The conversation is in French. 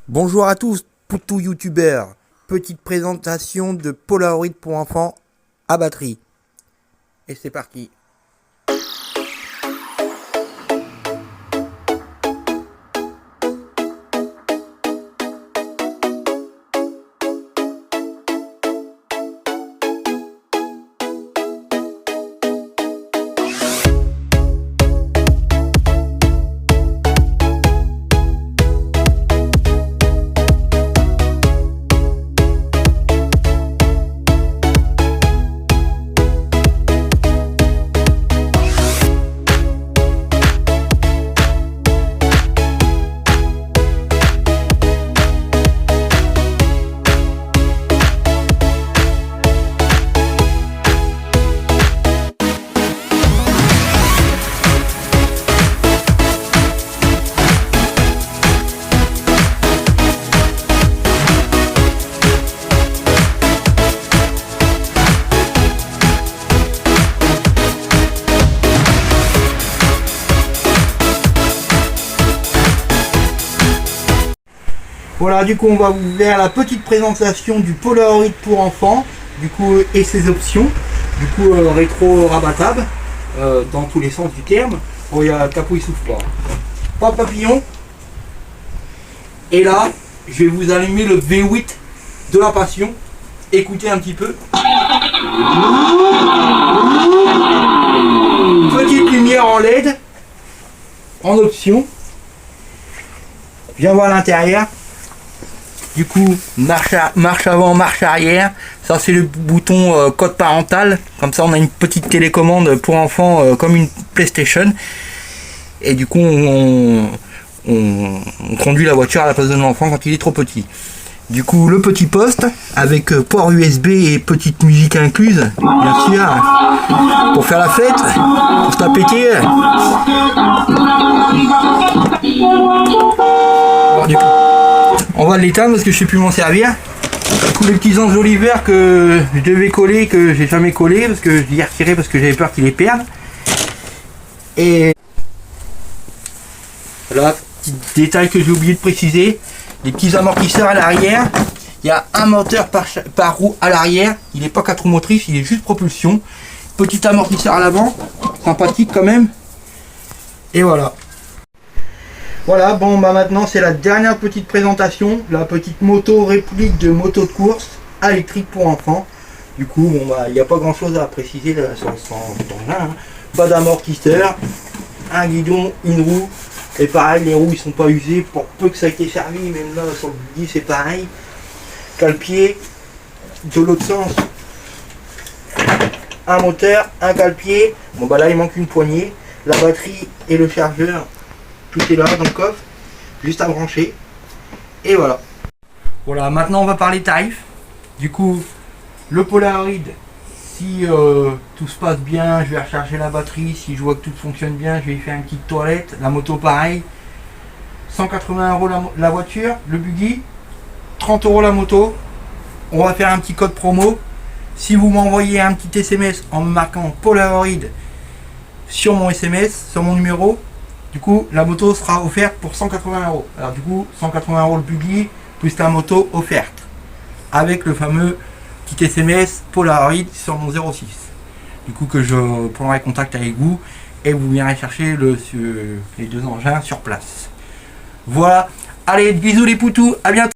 Bonjour à tous, Poutou youtubeurs. Petite présentation de Polaroid pour enfants à batterie. Et c'est parti. Voilà, du coup on va vous faire la petite présentation du Polaroid pour enfants, du coup et ses options. Du coup rétro rabattable dans tous les sens du terme. Bon, il y a le capot, il souffle pas de papillon. Et là je vais vous allumer le V8 de la passion. Écoutez un petit peu. Petite lumière en LED en option. Viens voir l'intérieur. Du coup, marche avant, marche arrière. Ça, c'est le bouton code parental. Comme ça, on a une petite télécommande pour enfants comme une PlayStation. Et du coup, on conduit la voiture à la place de l'enfant quand il est trop petit. Du coup, le petit poste avec port USB et petite musique incluse, bien sûr, pour faire la fête, pour se la péter. Alors, du coup, on va l'éteindre parce que je sais plus m'en servir. Du coup, les petits anges Oliver que je devais coller, que j'ai jamais collé parce que je l'ai retiré parce que j'avais peur qu'ils les perdent. Et voilà, petit détail que j'ai oublié de préciser, les petits amortisseurs à l'arrière. Il y a un moteur par roue à l'arrière, il n'est pas 4 roues motrices, il est juste propulsion. Petit amortisseur à l'avant, sympathique quand même. Et voilà. Voilà, bon bah maintenant c'est la dernière petite présentation, la petite moto réplique de moto de course électrique pour enfants. Du coup, bon bah il n'y a pas grand chose à préciser là, sur là, hein. Pas d'amortisseur, un guidon, une roue, et pareil les roues ils sont pas usées pour peu que ça a été servi, même là sur le buggy c'est pareil. Cale-pied, de l'autre sens, un moteur, un cale-pied, bon bah là il manque une poignée, la batterie et le chargeur. Tout est là dans le coffre, juste à brancher. Et voilà. Voilà, maintenant on va parler tarifs. Du coup, le Polaroid, si tout se passe bien, je vais recharger la batterie. Si je vois que tout fonctionne bien, je vais y faire une petite toilette. La moto pareil. 180 € la voiture, le buggy. 30 € la moto. On va faire un petit code promo. Si vous m'envoyez un petit SMS en me marquant Polaroid sur mon SMS, sur mon numéro, du coup, la moto sera offerte pour 180 €. Alors du coup, 180 € le buggy, plus la moto offerte. Avec le fameux petit SMS Polaroid sur mon 06. Du coup, que je prendrai contact avec vous et vous viendrez chercher les deux engins sur place. Voilà. Allez, bisous les poutous, à bientôt.